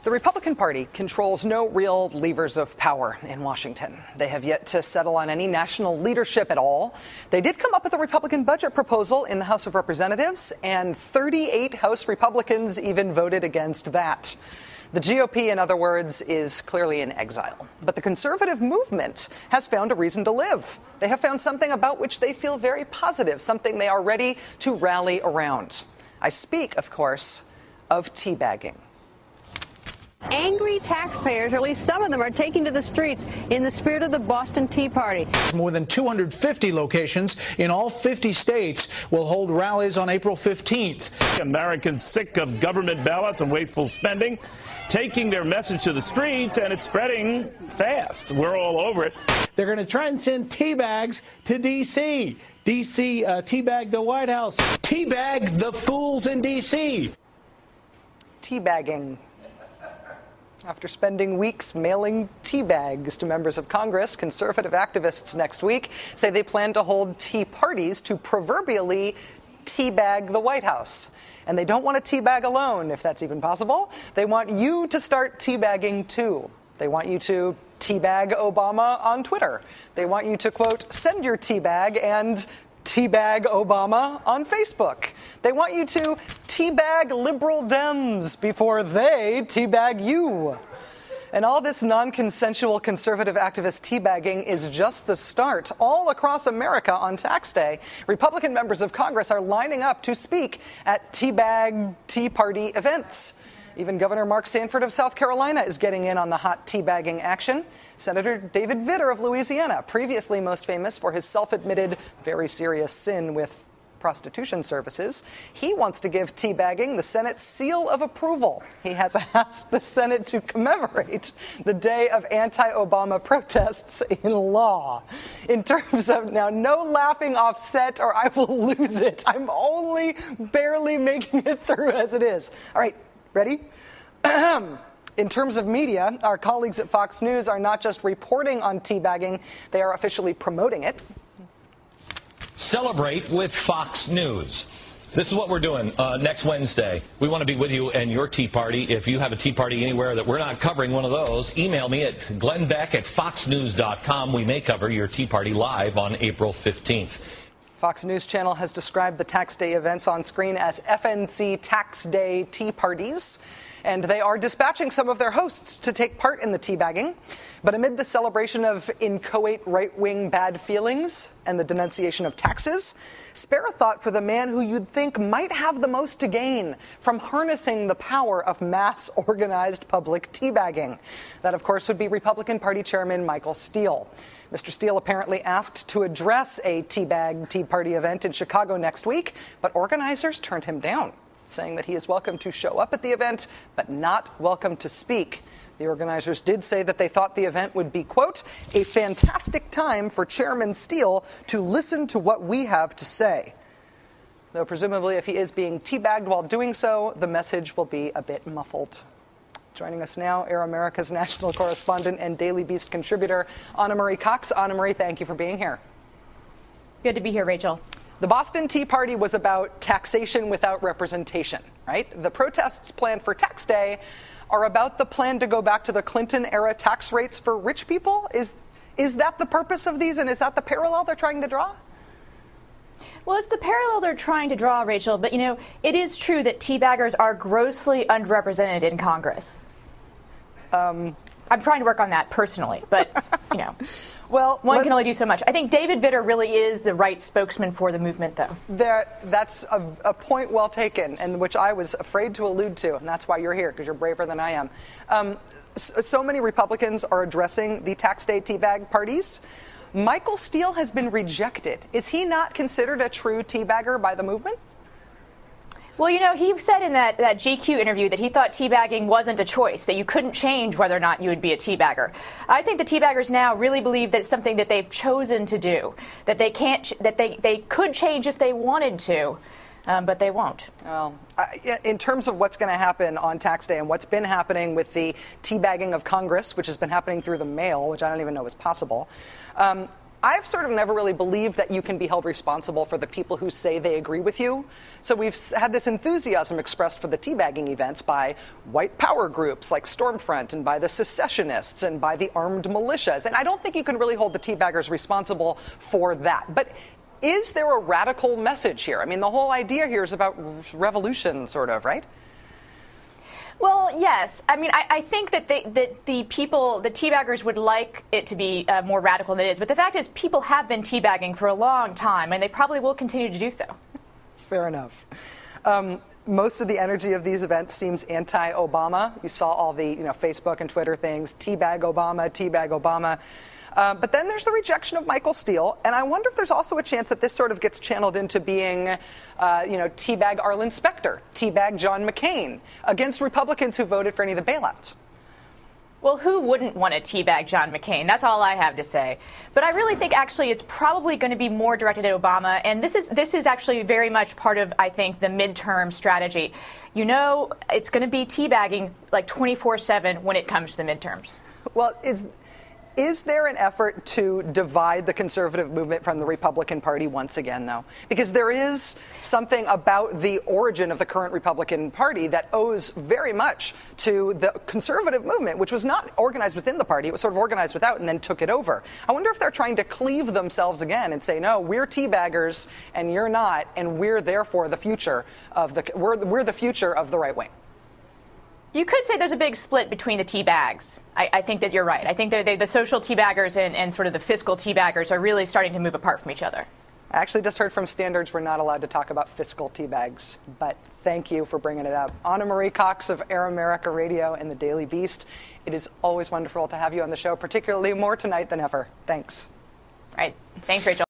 The Republican Party controls no real levers of power in Washington. They have yet to settle on any national leadership at all. They did come up with a Republican budget proposal in the House of Representatives, and 38 House Republicans even voted against that. The GOP, in other words, is clearly in exile. But the conservative movement has found a reason to live. They have found something about which they feel very positive, something they are ready to rally around. I speak, of course, of teabagging. Angry taxpayers, or at least some of them, are taking to the streets in the spirit of the Boston Tea Party. More than 250 locations in all 50 states will hold rallies on April 15th. Americans sick of government bailouts and wasteful spending, taking their message to the streets, and it's spreading fast. We're all over it. They're going to try and send tea bags to D.C. D.C. Teabag the White House. Teabag the fools in D.C. Teabagging. After spending weeks mailing tea bags to members of Congress, conservative activists next week say they plan to hold tea parties to proverbially teabag the White House. And they don't want to teabag alone, if that's even possible. They want you to start teabagging, too. They want you to teabag Obama on Twitter. They want you to, quote, send your teabag and teabag Obama on Facebook. They want you to teabag liberal Dems before they teabag you. And all this non-consensual conservative activist teabagging is just the start. All across America on tax day, Republican members of Congress are lining up to speak at teabag tea party events. Even Governor Mark Sanford of South Carolina is getting in on the hot teabagging action. Senator David Vitter of Louisiana, previously most famous for his self-admitted very serious sin with prostitution services, he wants to give teabagging the Senate seal of approval. He has asked the Senate to commemorate the day of anti-Obama protests in law. In terms of now, no laughing offset or I will lose it. I'm only barely making it through as it is. All right. Ready? In terms of media, our colleagues at Fox News are not just reporting on teabagging, they are officially promoting it. Celebrate with Fox News. This is what we're doing next Wednesday. We want to be with you and your tea party. If you have a tea party anywhere that we're not covering one of those, email me at glennbeck@foxnews.com. We may cover your tea party live on April 15th. Fox News Channel has described the tax day events on screen as FNC Tax Day tea parties, and they are dispatching some of their hosts to take part in the teabagging. But amid the celebration of inchoate right-wing bad feelings and the denunciation of taxes, spare a thought for the man who you'd think might have the most to gain from harnessing the power of mass organized public teabagging. That, of course, would be Republican Party Chairman Michael Steele. Mr. Steele apparently asked to address a teabag tea party event in Chicago next week, but organizers turned him down, saying that he is welcome to show up at the event, but not welcome to speak. The organizers did say that they thought the event would be, quote, a fantastic time for Chairman Steele to listen to what we have to say. Though presumably if he is being teabagged while doing so, the message will be a bit muffled. Joining us now, Air America's national correspondent and Daily Beast contributor, Anna Marie Cox. Anna Marie, thank you for being here. Good to be here, Rachel. The Boston Tea Party was about taxation without representation, right? The protests planned for Tax Day are about the plan to go back to the Clinton-era tax rates for rich people? Is that the purpose of these, and is that the parallel they're trying to draw? Well, it's the parallel they're trying to draw, Rachel. But, it is true that teabaggers are grossly underrepresented in Congress. I'm trying to work on that personally, but, well, one can only do so much. I think David Vitter really is the right spokesman for the movement, though. That's a point well taken, and which I was afraid to allude to, and that's why you're here, because you're braver than I am. So many Republicans are addressing the tax day teabag parties. Michael Steele has been rejected. Is he not considered a true teabagger by the movement? Well, he said in that GQ interview that he thought teabagging wasn't a choice, that you couldn't change whether or not you would be a teabagger. I think the teabaggers now really believe that it's something that they've chosen to do, that they can't, that they could change if they wanted to, but they won't. Well, in terms of what's going to happen on tax day and what's been happening with the teabagging of Congress, which has been happening through the mail, which I don't even know is possible, I've sort of never really believed that you can be held responsible for the people who say they agree with you. So we've had this enthusiasm expressed for the teabagging events by white power groups like Stormfront and by the secessionists and by the armed militias. And I don't think you can really hold the teabaggers responsible for that. But is there a radical message here? I mean, the whole idea here is about revolution, sort of, right? Well, yes. I mean, I think that the people, the teabaggers, would like it to be more radical than it is. But the fact is, people have been teabagging for a long time, and they probably will continue to do so. Fair enough. Most of the energy of these events seems anti-Obama. You saw all the Facebook and Twitter things, teabag Obama, teabag Obama. But then there's the rejection of Michael Steele, and I wonder if there's also a chance that this sort of gets channeled into being, teabag Arlen Specter, teabag John McCain, against Republicans who voted for any of the bailouts. Well, who wouldn't want to teabag John McCain? That's all I have to say. But I really think actually it's probably going to be more directed at Obama, and this is actually very much part of, I think, the midterm strategy. It's going to be teabagging like 24/7 when it comes to the midterms. Well, Is there an effort to divide the conservative movement from the Republican Party once again, though? Because there is something about the origin of the current Republican Party that owes very much to the conservative movement, which was not organized within the party. It was sort of organized without and then took it over. I wonder if they're trying to cleave themselves again and say, no, we're teabaggers and you're not, and we're therefore the future of we're the future of the right wing. You could say there's a big split between the teabags. I think that you're right. I think the social teabaggers and sort of the fiscal teabaggers are really starting to move apart from each other. I actually just heard from Standards we're not allowed to talk about fiscal teabags, but thank you for bringing it up. Anna Marie Cox of Air America Radio and the Daily Beast. It is always wonderful to have you on the show, particularly more tonight than ever. Thanks. All right. Thanks, Rachel.